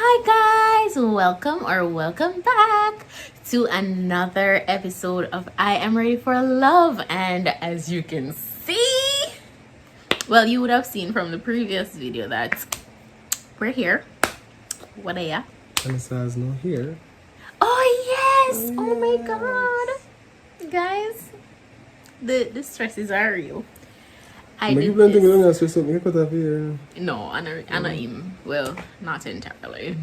Hi guys, welcome back to another episode of I Am Ready for Love. And as you can see, well, you would have seen from the previous video that we're here. What are ya? And it says no here. Oh yes! Oh my god, guys, the stresses are real. I did this. No, I know him. Well, not entirely.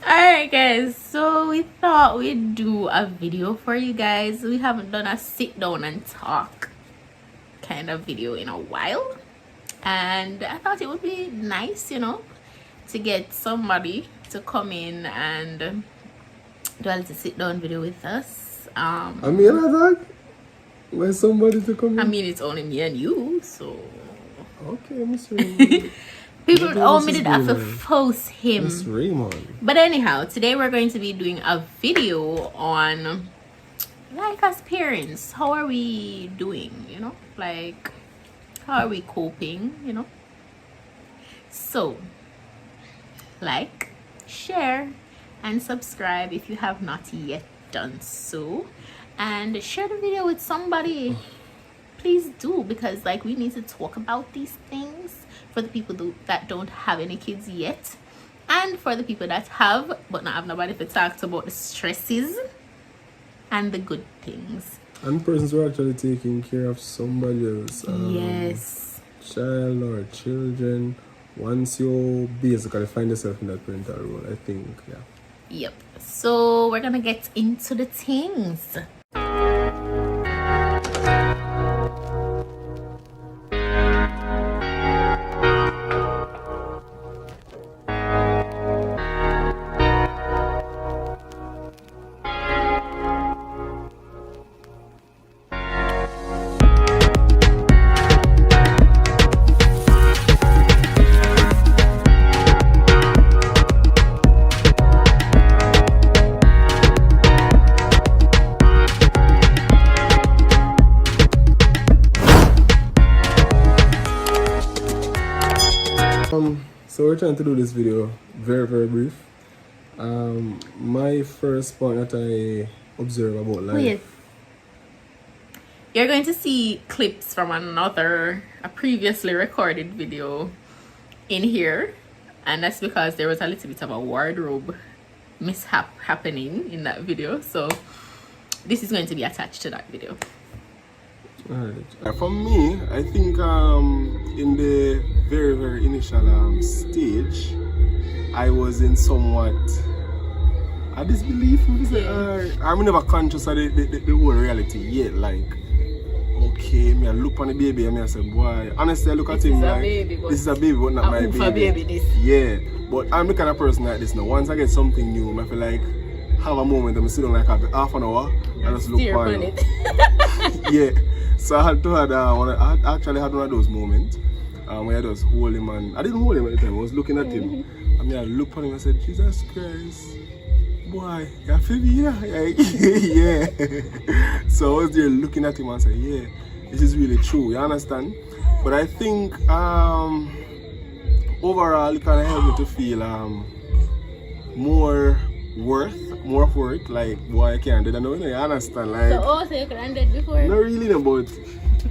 Alright guys, so we thought we'd do a video for you guys. We haven't done a sit down and talk kind of video in a while, and I thought it would be nice, to get somebody to come in and do a little sit down video with us. Where's somebody to come in? I mean, it's only me and you, so okay, Miss Raymond. People only did have to force him. Miss Raymond. But anyhow, today we're going to be doing a video on, like, as parents, how are we doing, like, how are we coping, So, like, share, and subscribe if you have not yet done so. And share the video with somebody. Please do, because like we need to talk about these things for the people that don't have any kids yet, and for the people that have but not have nobody to talk about the stresses and the good things. And persons who are actually taking care of somebody else. Yes. Child or children. Once you basically find yourself in that parental role, I think, yeah. Yep. So we're gonna get into the things. So we're trying to do this video very brief. My first point that I observe about life. Wait. You're going to see clips from a previously recorded video in here, and that's because there was a little bit of a wardrobe mishap happening in that video, so this is going to be attached to that video. Alright. For me, I think in the very initial stage, I was in somewhat a disbelief. I'm never conscious of the whole reality yet. Like, okay, me I look on the baby and I say, boy, honestly I look at him like, this is a baby but not my baby. Yeah, but I'm the kind of person like this now. Once I get something new, I feel like have a moment and I sit down like half an hour and just look on it. Yeah. So I actually had one of those moments where I just hold him, and I didn't hold him at the time, I was looking at him. I mean, I looked at him and I said, Jesus Christ, boy, you feel me? Yeah. So I was there looking at him and said, yeah, this is really true, you understand? But I think overall it kind of helped me to feel more of worth, like, boy, I can't do that now, you understand? Like, So you couldn't do it before? not really, no, but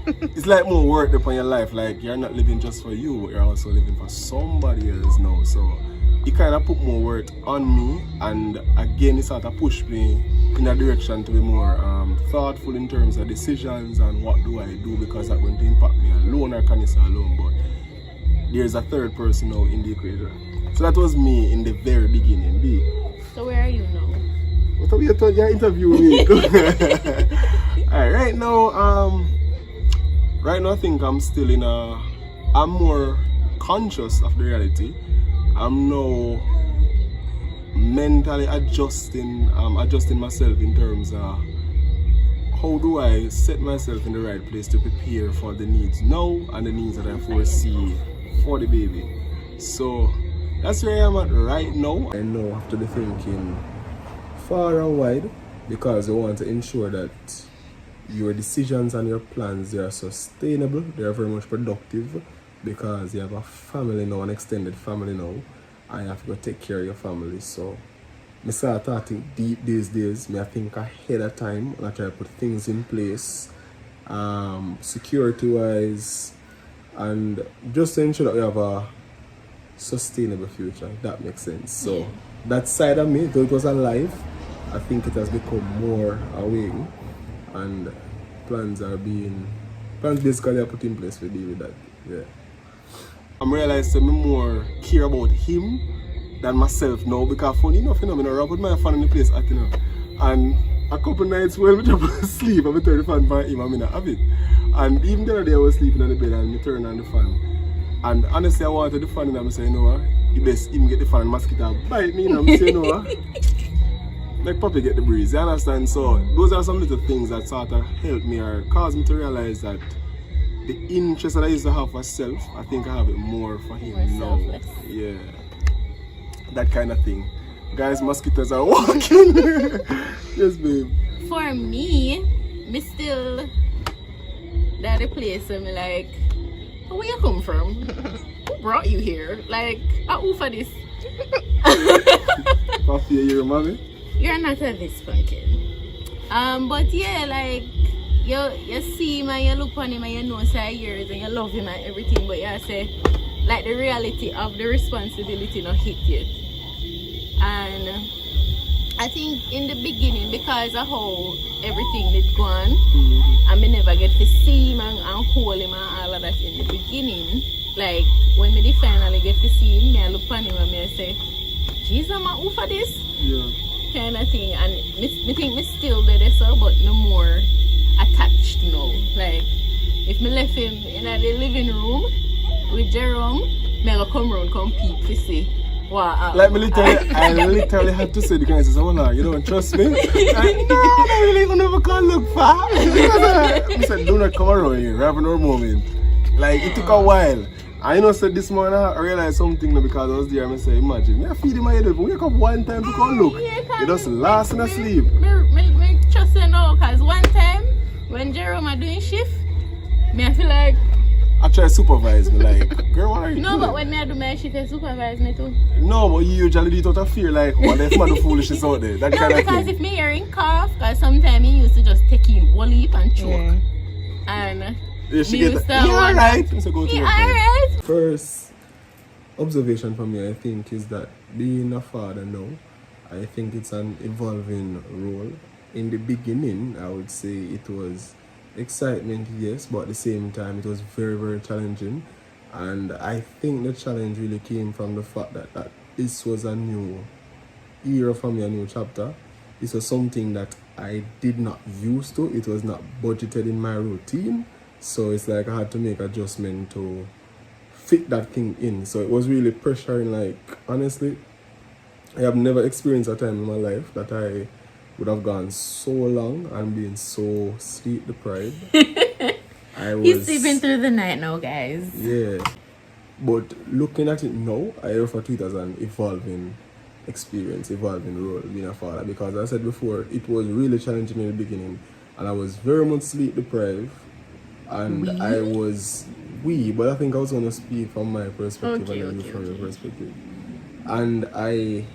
it's like more work upon your life. Like, you're not living just for you, but you're also living for somebody else now. So it kind of put more work on me, and again, it sort of pushed me in a direction to be more thoughtful in terms of decisions and what do I do, because that's going to impact me alone, or can you say alone, but there's a third person now in the equation. So that was me in the very beginning. So where are you now? What have you thought you're interviewing me? Alright, right now I think I'm still I'm more conscious of the reality. I'm now mentally adjusting myself in terms of how do I set myself in the right place to prepare for the needs now and the needs that I foresee for the baby. So that's where I am at right now. I know I have to be thinking far and wide, because I want to ensure that your decisions and your plans, they are sustainable, they are very much productive, because you have a family now, an extended family now, and you have to go take care of your family. So I start to think deep these days. I think ahead of time and I try to put things in place, security wise, and just to ensure that we have a sustainable future, if that makes sense. So that side of me, though it was alive, I think it has become more awake, and plans basically are put in place to deal with that. Yeah. I'm realizing me more care about him than myself now, because funny enough, I put my fan in the place at, and a couple nights when I jump asleep, I turn the fan for him, I have it. And even the other day I was sleeping on the bed and I turn on the fan. And honestly, I wanted the fan and I'm saying, you best even get the fan and mosquito bite me, and I'm saying, like puppy get the breeze, you understand? So those are some little things that sort of help me or cause me to realize that the interest that I used to have for self, I think I have it more for him More now. selfless. Yeah. That kind of thing. Guys, mosquitoes are walking. Yes, babe. For me still that the place where me like, where you come from? Who brought you here? Like, who for this? Coffee, your mommy? You're not a this pumpkin. But yeah, like you see him and you look on him and you know say yours and you love him and everything, but you say like the reality of the responsibility not hit yet. And I think in the beginning, because of how everything did go on, I may never get to see him and hold him and all of that in the beginning. Like when me finally get to see him, I look on him and I say, Jesus, man, who for this? Yeah. Kind of thing. And me think me still there, so, but no more attached now. Like if me left him in the living room with Jerome, me go come round, come peep to see. Wow. Like me I literally had to say the guys, you don't trust me? Like, no, I really gonna never come look far. I said, do not come around here, we're having our moment. Like it took a while. I said this morning I realized something now because I was there and I said, imagine, I feed him my head, wake up one time to come look. You just last in a sleep. Me trust you now, because one time when Jerome are doing shift, I feel like I try to supervise me, like, girl, what are you doing? no, but when I do my shift, they supervise me too. No, but you usually do it out of fear, like, what if man do foolishness out there? That No, kind of because thing. if me hearing cough, because sometimes he used to just take in one leap and choke. Yeah. And Yeah, she me get used to you wonder, alright? So go to "You your bed. alright?" First observation for me, I think, is that being a father now, I think it's an evolving role. In the beginning, I would say it was excitement, yes, but at the same time, it was very, very challenging. And I think the challenge really came from the fact that this was a new era for me, a new chapter. This was something that I did not used to. It was not budgeted in my routine. So it's like I had to make adjustment to fit that thing in. So it was really pressuring. Like, honestly, I have never experienced a time in my life that I would have gone so long and been so sleep deprived. He's sleeping through the night now, guys. Yeah. But looking at it now, I refer to it as an evolving experience, evolving role being a father. Because as I said before, it was really challenging in the beginning. And I was very much sleep deprived. And I was but I think I was going to speak from my perspective and then from your perspective. And I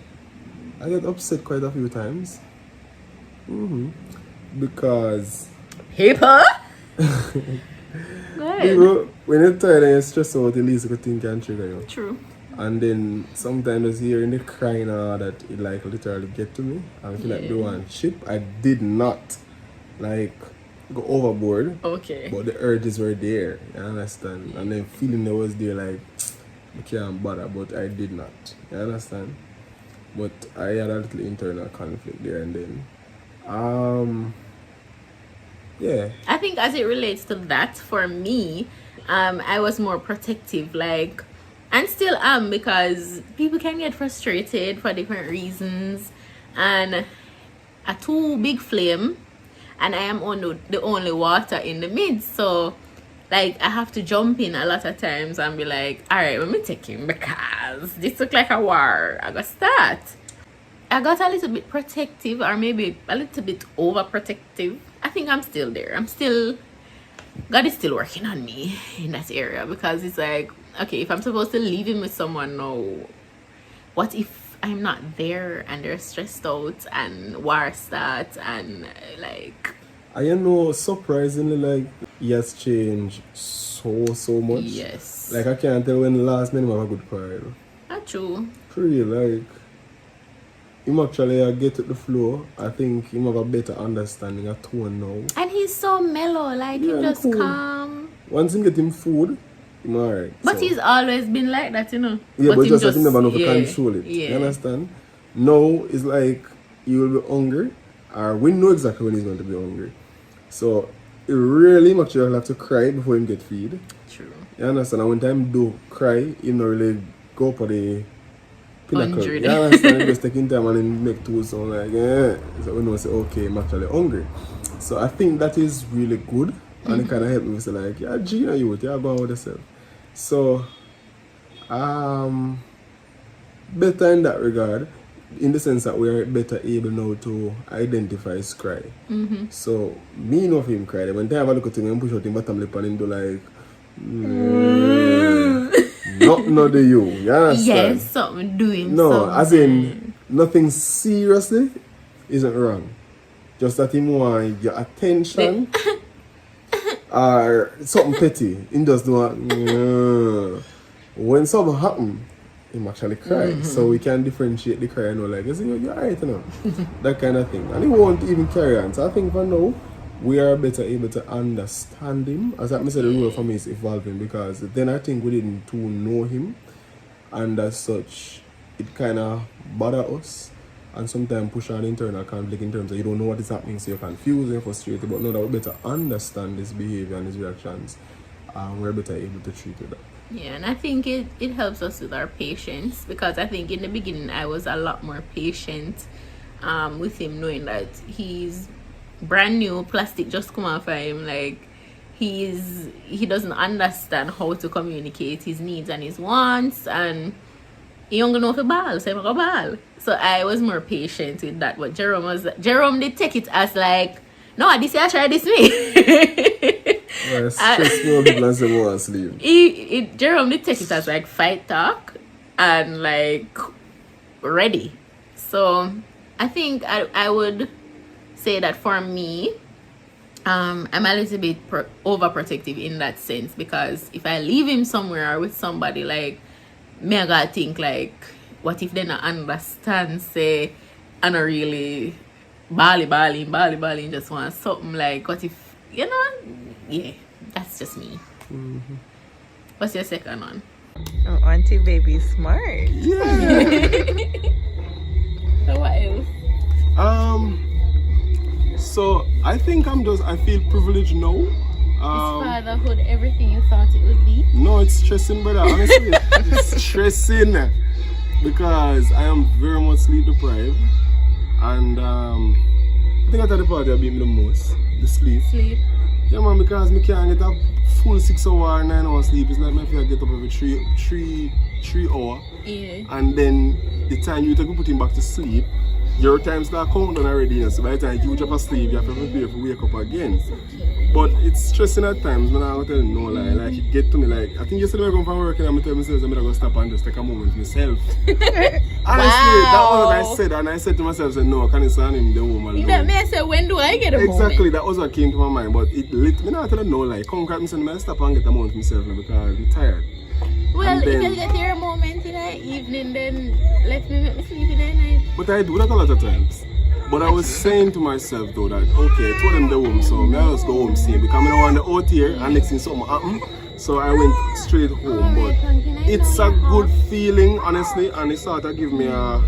got upset quite a few times. Because Paper? Go ahead. when you're tired and you're stressed out, the least you could think can trigger you. True. And then sometimes hearing the crying and all that, it like literally get to me. I feel like the one ship. I did not like go overboard. Okay. But the urges were there, you understand? And then feeling that was there like I can't bother, but I did not. You understand? But I had a little internal conflict there and then. Yeah. I think as it relates to that, for me, I was more protective, like, and still am, because people can get frustrated for different reasons, and a too big flame, and I am the only water in the midst, so like I have to jump in a lot of times and be like, all right, let me take him because this look like a war. I got start. I got a little bit protective, or maybe a little bit overprotective. I think I'm still there. I'm still God is still working on me in that area, because it's like, okay, if I'm supposed to leave him with someone now, what if I'm not there and they're stressed out and war starts and like. Surprisingly, like, he has changed so much. Yes. Like, I can't tell when the last man have a good cry. Not true. For real, like, him actually get to the floor. I think him have a better understanding of tone now. And he's so mellow, like, Yeah, he just cool. calm. Once him get him food, him alright. But so. he's always been like that, you know. Yeah, but just like him never know yeah, to control it. Yeah. You understand? Now, it's like, he will be hungry, or we know exactly when he's going to be hungry. So, it really much you'll have to cry before him get feed. True. You understand? And when time do cry, he not really go for the pinnacle. 100. You understand? He just taking time and then make two sound like, yeah. So we know say, okay, I'm actually hungry. So I think that is really good. And it kind of helped me say like, yeah, Gina, you go on with yourself. So, better in that regard, in the sense that we are better able now to identify his cry. So, me know if him cry. When I have a look at him and push out him bottom lip and him do like, not the you. You understand? Yes, something doing. No, something. as in, nothing seriously isn't wrong. Just that him want your attention or something petty. Him just do when something happen, him actually cry. So we can differentiate the cry and know like, you're alright, you know. That kind of thing. And he won't even carry on. So I think for now, we are better able to understand him. As I said, the role for me is evolving, because then I think we didn't too know him, and as such, it kind of bother us and sometimes push an internal conflict in terms of you don't know what is happening, so you're confused and frustrated. But now that we better understand his behavior and his reactions, we're better able to treat it. Yeah, and I think it helps us with our patience, because I think in the beginning I was a lot more patient with him, knowing that he's brand new, plastic just come off of him, like he doesn't understand how to communicate his needs and his wants, and he don't know if he ball, so I'm gonna ball. So I was more patient with that. But Jerome did take it as like, no, this I try this me. Well, stress me out people and say more and sleep. Jerome did take it as like fight talk and like ready. So I think I would say that for me, I'm a little bit overprotective in that sense, because if I leave him somewhere with somebody, like, me I gotta think like, what if they not understand, say, I not really bally, just want something, like, what if, you know? Yeah, that's just me. What's your second one? Oh, Auntie Baby smart. Yeah. So what else? So I think I feel privileged now. Is fatherhood everything you thought it would be? No, it's stressing, brother. Honestly, it's stressing because I am very much sleep deprived, and I think that's the part that beat me the most, the sleep. Yeah, man, because I can't get a full 6 hour, 9 hour sleep. It's like I feel I get up every 3 hours. Yeah. And then the time you take to put him back to sleep, your time start counting already. So by the time you jump asleep, you have to prepare to wake up again. But it's stressing at times, man. I'm telling you no lie. Like, it get to me like, I think yesterday I come from work and I'm telling myself I'm going to stop and just take a moment to myself. Honestly, that was what I said, and I said to myself, no, I can't stand him the woman. That may say, when do I get a moment? Exactly, that was what came to my mind, but it lit me. Now I tell them no, like, come crack me, say, I stop and get a moment to myself now because I'm tired. Well, then, if you get your moment in the evening, then let me make me sleep in the night. But I do that a lot of times. But I was saying to myself though that, okay, told them the home, so I just go home see because I don't want the out here and next thing something happen. So I went straight home. But it's a good feeling, honestly, and it sort of give me a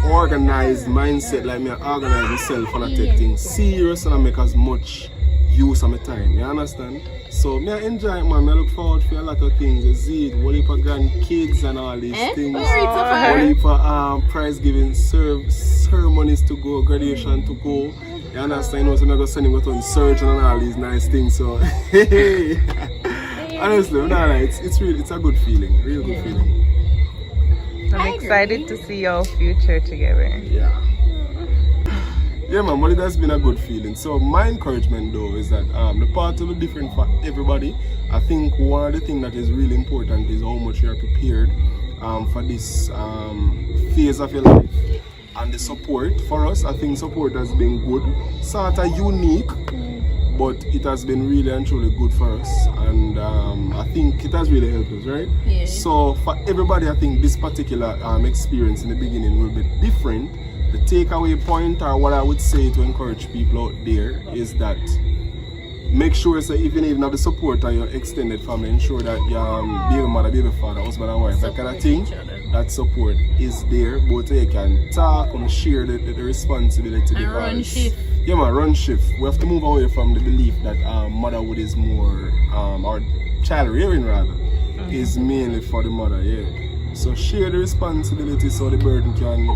organized mindset, like me I organize myself and I take things serious and I make as much use of my time, you understand? So me I enjoy it, man. I look forward for a lot of things. You see it, whole heap of grandkids and all these things. Whole heap of prize giving ceremonies to go, graduation to go. You understand? You know, so I'm going to send him to surgeon and all these nice things. So honestly, it's a good feeling, real good feeling. I'm excited to see your future together. Yeah. Yeah, man, but it has been a good feeling. So my encouragement though is that the path will be different for everybody. I think one of the things that is really important is how much you are prepared for this phase of your life. And the support for us, I think support has been good. Sort of unique, but it has been really and truly good for us. And I think it has really helped us, right? Yeah. So for everybody, I think this particular experience in the beginning will be different. The takeaway point, or what I would say to encourage people out there, is that make sure, so if you even have the support of your extended family, ensure that your baby mother, baby father, husband and wife, that kind of thing, that support is there. Both of you can talk and share the responsibility. And run shift. Yeah, man, run shift. We have to move away from the belief that motherhood is more, or child rearing rather, is mainly for the mother, yeah. So share the responsibility so the burden can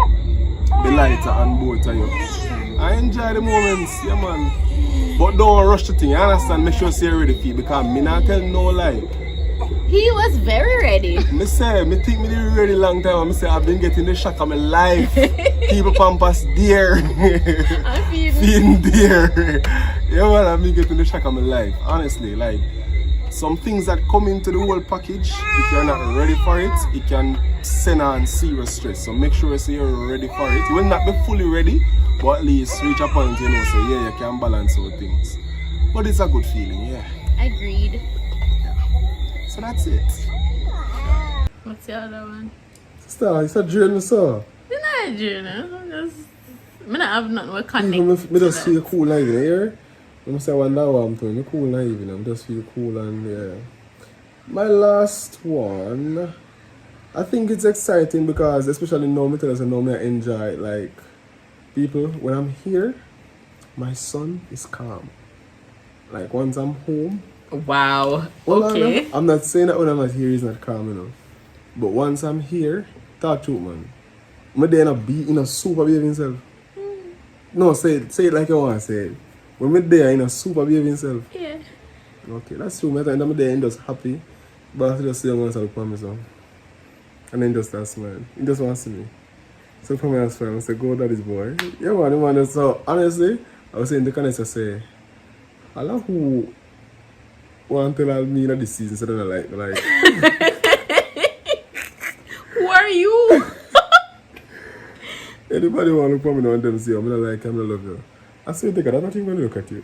be lighter on both of you. I enjoy the moments, yeah man. But don't rush the thing, you understand? Make sure you're ready for it, because me not tell no lie. He was very ready. Me think me did ready long time. I say I've been getting the shock of my life. People pampas dear. I'm feeding dear. Yeah man, I've been getting the shock of my life. Honestly, like some things that come into the whole package, if you're not ready for it, it can send on serious stress. So make sure you're ready for it. You will not be fully ready, but at least reach a point, you know, say yeah, you can balance out things. But it's a good feeling, yeah. Agreed. So that's it. What's the other one? Sister, it's a journey, sir. It's not a journey. I'm just... I don't have nothing to connect. I just feel cool like here. I'm say I wonder what I'm doing. I'm cool now even. I'm just feel cool and yeah. My last one, I think it's exciting because especially now me tell us now I enjoy it. Like people when I'm here, my son is calm. Like once I'm home. Wow. Well, Okay. I'm not saying that when I'm not here he's not calm, you know. But once I'm here, talk to man. I'm there in a super behave himself. No, say it like you want to say it. When I'm there in a super behave himself. Yeah. Okay, that's true. I'm there and just happy. But I just say I'm going to look at me so. And then just start smiling. He just wants to see me. So for me as friend, I say, go daddy's boy. Yeah man, the man. So honestly, I was saying the connect to say, I love who want to tell me that this season so then I like. Who are you? Anybody want to look for me now and them say, I'm not like, I'm not love you. I say, take that, I don't think I'm going to look at you.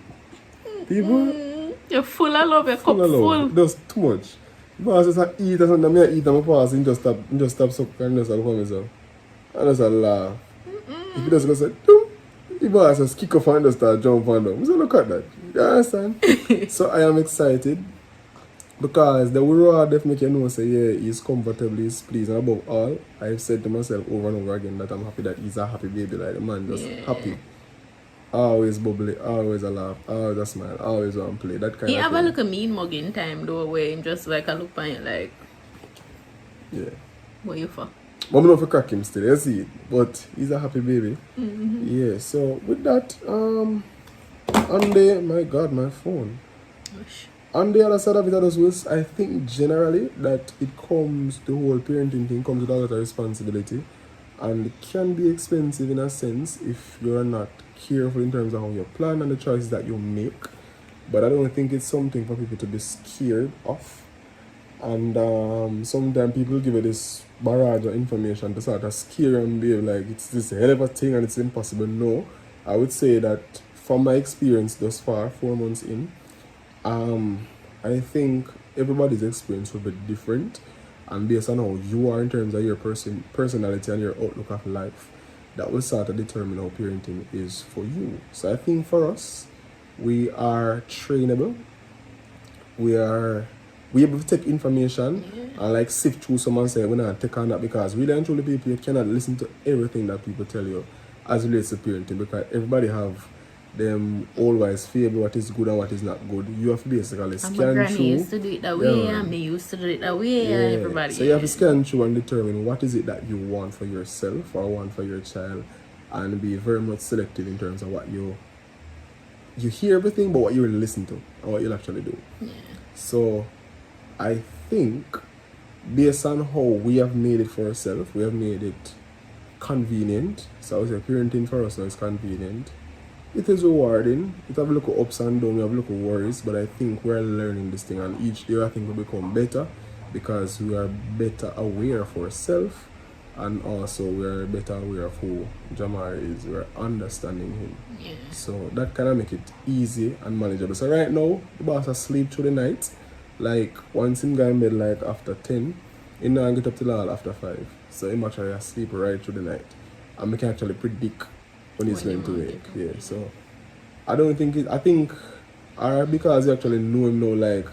People, You're full of love, your cup full. That's too much. But I just eat or something, I eat and I pass and just stop sucking and just look for myself. And just laugh. If you just go say, doom, the boss just kick off and just start jump on them. So look at that. You understand? So I am excited because the reward definitely know say yeah, he's comfortable, he's pleased, and above all, I've said to myself over and over again that I'm happy that he's a happy baby, like the man just happy. Always bubbly, always a laugh, always a smile, always want to play. That kind He of have thing. a look a mean mugging time though where him just like a look on you like Yeah. what you for? But I'm not for crack him still, you see it. But he's a happy baby. Yeah, so with that, on the my god, my phone. Gosh. On the other side of it, I think generally that it comes, the whole parenting thing comes with a lot of responsibility. And it can be expensive in a sense if you're not careful in terms of how you plan and the choices that you make. But I don't think it's something for people to be scared of. And sometimes people give you this barrage of information to sort of scare and be like, it's this hell of a thing and it's impossible. No, I would say that from my experience thus far, 4 months in, I think everybody's experience will be different, and based on how you are in terms of your personality and your outlook of life, that will sort of determine how parenting is for you. So I think for us, we are trainable. We able to take information and like sift through some and say we're not take on that, because really and truly people, you cannot listen to everything that people tell you as relates to parenting, because everybody have them always feel what is good and what is not good. You have to basically scan through. My granny used to do it that way, and me used to do it that way, and everybody. So you have to scan through and determine what is it that you want for yourself or want for your child, and be very much selective in terms of what you hear everything, but what you really listen to and what you'll actually do. Yeah. So I think based on how we have made it for ourselves, we have made it convenient. So I would say parenting for us now is convenient. it is rewarding. It have a little ups and downs, we have a little worries, but I think we're learning this thing, and each day I think we become better because we are better aware of ourselves, and also we are better aware of who Jamari is. We're understanding him. Yeah. So that kind of make it easy and manageable. So right now, the boss asleep through the night. Like once him go in bed like after 10, he now get up till all after 5. So him actually asleep right through the night. And we can actually predict when he's going to wake. Yeah, so I don't think it, I think because we actually know him now, like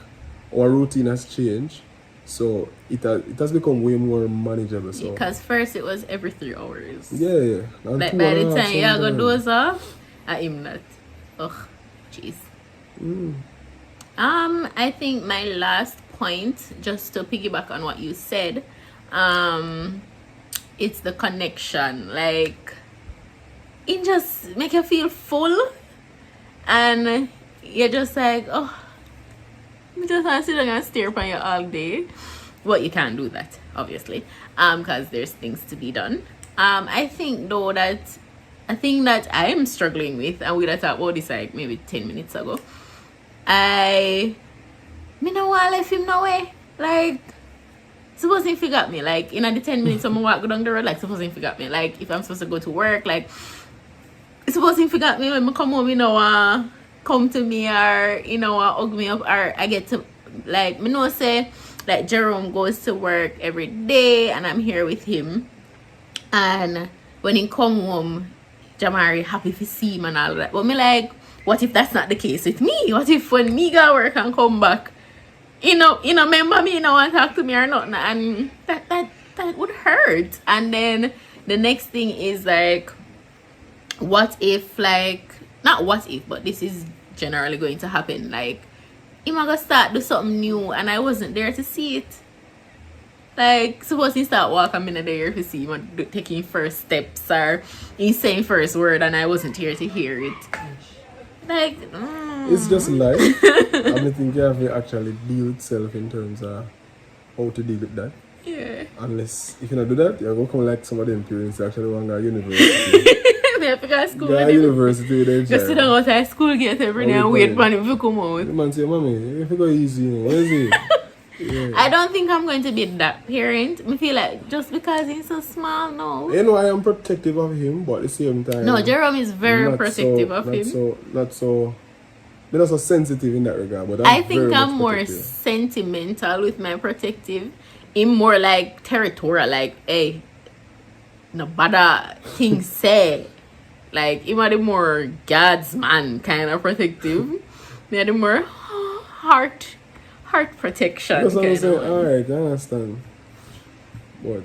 our routine has changed. So it has become way more manageable. So Because first it was every 3 hours. yeah. Like by the time you're gonna doze off, I am not. Ugh, jeez. I think my last point, just to piggyback on what you said, it's the connection. Like it just make you feel full, and you're just like, oh, I just want to sit down and stare upon you all day. Well, you can't do that, obviously, because there's things to be done. I think though that a thing that I'm struggling with, and we talked about this like maybe 10 minutes ago, me no want to left him no way. Like, suppose he forgot me, like in the 10 minutes I'm walk down the road, like suppose he forgot me, like if I'm supposed to go to work, like suppose he forgot me when I come home, come to me, or hug me up, or I get to like me know say like Jerome goes to work every day and I'm here with him, and when he come home Jamari happy to see him and all that, but me like, what if that's not the case with me? What if when me go work and come back, remember me, want to talk to me or nothing, and that would hurt. And then the next thing is like, what if, like, not what if, but this is generally going to happen, like he might go start do something new and I wasn't there to see it. Like suppose he start walking in there to see him taking first steps, or he's saying first word and I wasn't here to hear it. Like it's just life. I think you have to actually deal with self in terms of how to deal with that. Yeah. Unless if you don't do that, you're gonna come like some of them parents actually want to go to university. I forgot school. Go to university then. Just sit down outside school gate every day and wait for him to come out. The man say, mommy, if you go easy, where is it? Yeah. I don't think I'm going to be that parent. I feel like just because he's so small, no. I am protective of him, but at the same time, no, Jerome is very protective of him. Not so sensitive in that regard. But I think I'm more sentimental with my protective. I'm more like territorial, like, hey, no bother things say. Like, I'm the more God's man kind of protective. Me the more heart protection. That's what I'm saying. Alright, I understand. But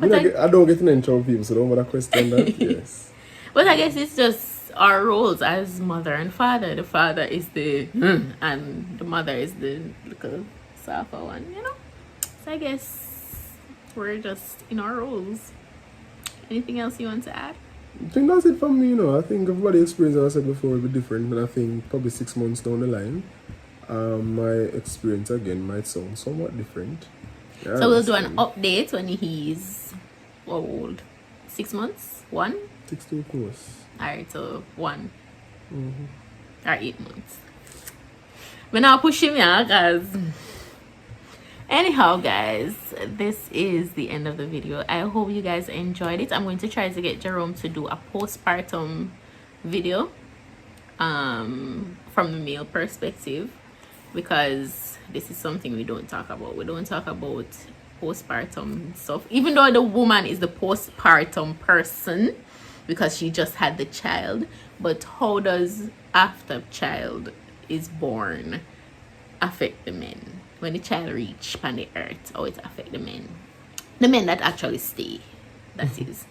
I don't get in trouble with people, so don't bother question that. Yes. But I guess it's just our roles as mother and father. The father is the and the mother is the little softer one, So I guess we're just in our roles. Anything else you want to add? I think that's it from me, I think everybody's experience, as I said before, will be different. And I think probably 6 months down the line, my experience again might sound somewhat different. Yeah, so we'll do an update when he's how old? 6 months? 1? 6 to course. Alright, so 1. Or 8 months. But now push him out, guys. Anyhow, guys, this is the end of the video. I hope you guys enjoyed it. I'm going to try to get Jerome to do a postpartum video from the male perspective, because this is something we don't talk about. We don't talk about postpartum stuff, even though the woman is the postpartum person because she just had the child. But how does after child is born affect the men? When the child reach on the earth, how it affect the men that actually stay, that is.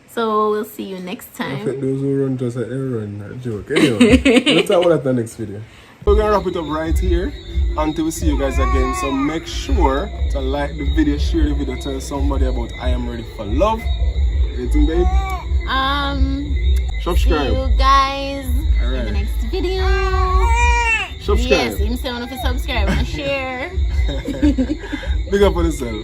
So we'll see you next time. Affect those who run just like they run, a joke. Anyway, we'll talk about that in the next video. We're gonna wrap it up right here until we see you guys again. So make sure to like the video, share the video, tell somebody about I Am Ready for Love. Anything, babe? Subscribe. See you guys in the next video. Subscribe. Yes, him say one of you subscribe and share. Big up on yourself.